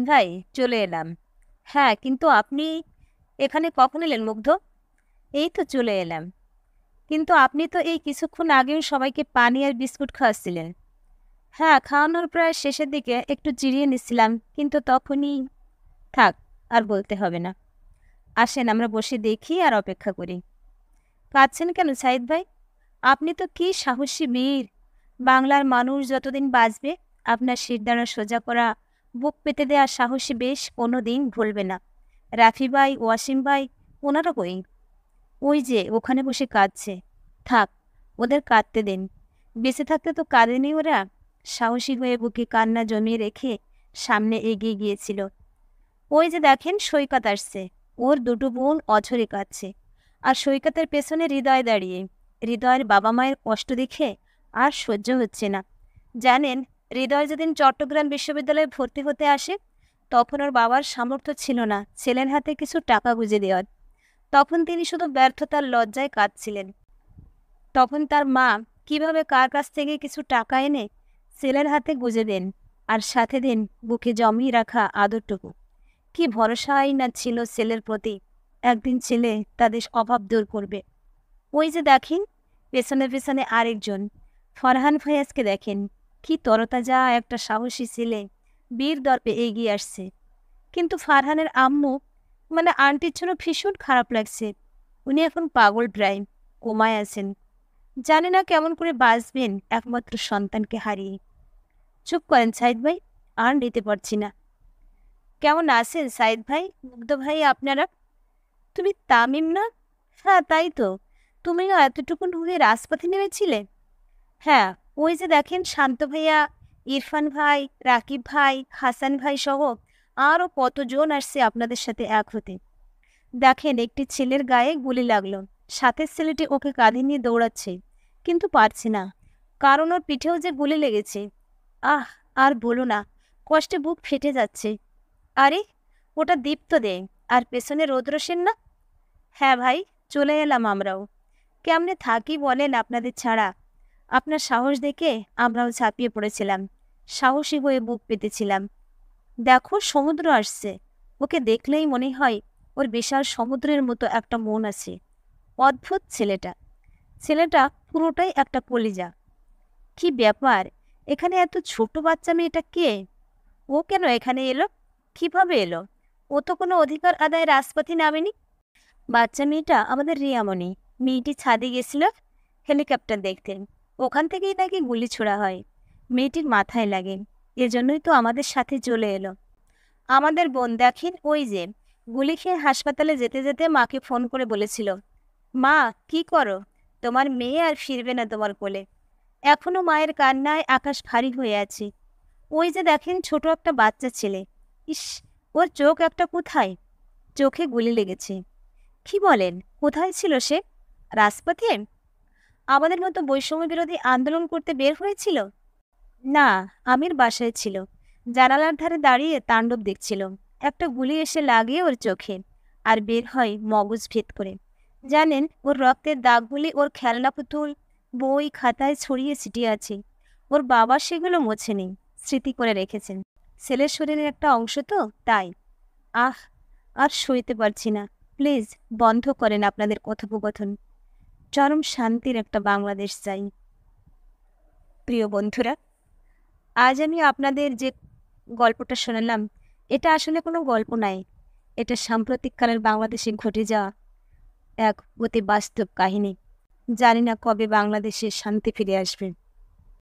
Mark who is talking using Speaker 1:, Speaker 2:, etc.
Speaker 1: ভাই, চলে এলাম। হ্যাঁ, কিন্তু আপনি এখানে কখন এলেন মুগ্ধ? এই তো চলে এলাম। কিন্তু আপনি তো এই কিছুক্ষণ আগেও সবাইকে পানি আর বিস্কুট খাওয়াচ্ছিলেন। হ্যাঁ, খাওয়ানোর প্রায় শেষের দিকে একটু জিরিয়ে নিচ্ছিলাম, কিন্তু তখনই থাক, আর বলতে হবে না। আসেন আমরা বসে দেখি আর অপেক্ষা করি। কাঁদছেন কেন সাইদ ভাই? আপনি তো কি সাহসী বীর! বাংলার মানুষ যতদিন বাঁচবে আপনার শিরদাঁড়া সোজা করা, বুক পেতে দেওয়া সাহসী বেশ কোনো দিন ভুলবে না। রাফি ভাই, ওয়াসিম ভাই, ওনারা কই? ওই যে ওখানে বসে কাঁদছে। থাক, ওদের কাঁদতে দিন। বেঁচে থাকতে তো কাঁদেনি ওরা। সাহসী হয়ে বুকে কান্না জমিয়ে রেখে সামনে এগিয়ে গিয়েছিল। ওই যে দেখেন সৈকত আসছে। ওর দুটো বোন অঝরে কাঁদছে। আর সৈকতের পেছনে হৃদয় দাঁড়িয়ে। হৃদয়ের বাবা মায়ের কষ্ট দেখে আর সহ্য হচ্ছে না। জানেন, হৃদয় যেদিন চট্টগ্রাম বিশ্ববিদ্যালয়ে ভর্তি হতে আসে, তখন ওর বাবার সামর্থ্য ছিল না ছেলের হাতে কিছু টাকা গুঁজে দেওয়ার। তখন তিনি শুধু ব্যর্থতার লজ্জায় কাঁদছিলেন। তখন তার মা কিভাবে কার কাছ থেকে কিছু টাকা এনে ছেলের হাতে গুঁজে দেন, আর সাথে দেন বুকে জমিয়ে রাখা আদরটুকু। কি ভরসাই না ছিল ছেলের প্রতি। একদিন ছেলে তাদের অভাব দূর করবে। ওই যে দেখেন, পেছনে পেছনে আরেকজন ফরহান ফয়াজকে দেখেন। কি তরতাজা একটা সাহসী ছেলে, বীর দর্পে এগিয়ে আসছে। কিন্তু ফারহানের আম্মু, মানে আন্টির জন্য ভীষণ খারাপ লাগছে। উনি এখন পাগল প্রায়, কোমায় আছেন। জানে না কেমন করে বাঁচবেন একমাত্র সন্তানকে হারিয়ে। চুপ করেন সাইদ ভাই, আর নিতে পারছি না। কেমন আছেন সাইদ ভাই, মুগ্ধ ভাই আপনারা? তুমি তামিম না? হ্যাঁ তাই তো। তুমিও এতটুকুন হয়ে রাজপথে নেমেছিলে? হ্যাঁ, ওই যে দেখেন শান্ত ভাইয়া, ইরফান ভাই, রাকিব ভাই, হাসান ভাই সহ আরও কতজন আসছে আপনাদের সাথে এক হতে। দেখেন একটি ছেলের গায়ে গুলি লাগলো। সাথের ছেলেটি ওকে কাঁধে নিয়ে দৌড়াচ্ছে, কিন্তু পারছে না, কারণ ওর পিঠেও যে গুলি লেগেছে। আহ, আর বলো না, কষ্টে বুক ফেটে যাচ্ছে। আরে, ওটা দীপ্ত দে, আর পেছনে রৌদ্র সেন না? হ্যাঁ ভাই, চলে এলাম আমরাও। কেমনে থাকি বলেন আপনাদের ছাড়া? আপনার সাহস দেখে আমরাও ঝাঁপিয়ে পড়েছিলাম, সাহসী হয়ে বুক পেতেছিলাম। দেখো সমুদ্র আসছে। ওকে দেখলেই মনে হয় ওর বিশাল সমুদ্রের মতো একটা মন আছে। অদ্ভুত ছেলেটা। ছেলেটা পুরোটাই একটা কলিজা। কি ব্যাপার, এখানে এত ছোট বাচ্চা মেয়েটা কে? ও কেন এখানে এলো? কিভাবে এলো? ও তো কোনো অধিকার আদায় রাজপথে নামেনি। বাচ্চা মেয়েটা আমাদের রিয়ামণি। মেয়েটি ছাদে গেছিল হেলিকপ্টার দেখতে। ওখান থেকেই নাকি গুলি ছোড়া হয়। মেয়েটির মাথায় লাগে, এজন্যই তো আমাদের সাথে চলে এলো। আমাদের বোন দেখেন, ওই যে গুলি খেয়ে হাসপাতালে যেতে যেতে মাকে ফোন করে বলেছিল, মা কি করো, তোমার মেয়ে আর ফিরবে না তোমার কোলে। এখনো মায়ের কান্নায় আকাশ ভারী হয়ে আছে। ওই যে দেখেন ছোট একটা বাচ্চা ছেলে। ইস, ওর চোখ একটা কোথায়? চোখে গুলি লেগেছে। কি বলেন, কোথায় ছিল সে? রাজপথে? আমাদের মতো বৈষম্য বিরোধী আন্দোলন করতে বের হয়েছিল? না, আমির বাসায় ছিল। জানালার ধারে দাঁড়িয়ে তাণ্ডব দেখছিল। একটা গুলি এসে লাগে ওর চোখে, আর বের হয় মগজ ভেদ করে। জানেন, ওর রক্তের দাগগুলি ওর খেলনা পুতুল, বই, খাতায় ছড়িয়ে ছিটিয়ে আছে। ওর বাবা সেগুলো মোছেনি, স্মৃতি করে রেখেছেন। ছেলের শরীরের একটা অংশ তো, তাই। আহ, আর সইতে পারছি না। প্লিজ বন্ধ করেন আপনাদের কথোপকথন। চরম শান্তির একটা বাংলাদেশ চাই। প্রিয় বন্ধুরা, আজ আমি আপনাদের যে গল্পটা শোনালাম, এটা আসলে কোনো গল্প নাই। এটা সাম্প্রতিককালের বাংলাদেশে ঘটে যাওয়া এক অতি বাস্তব কাহিনী। জানি না কবে বাংলাদেশে শান্তি ফিরে আসবে।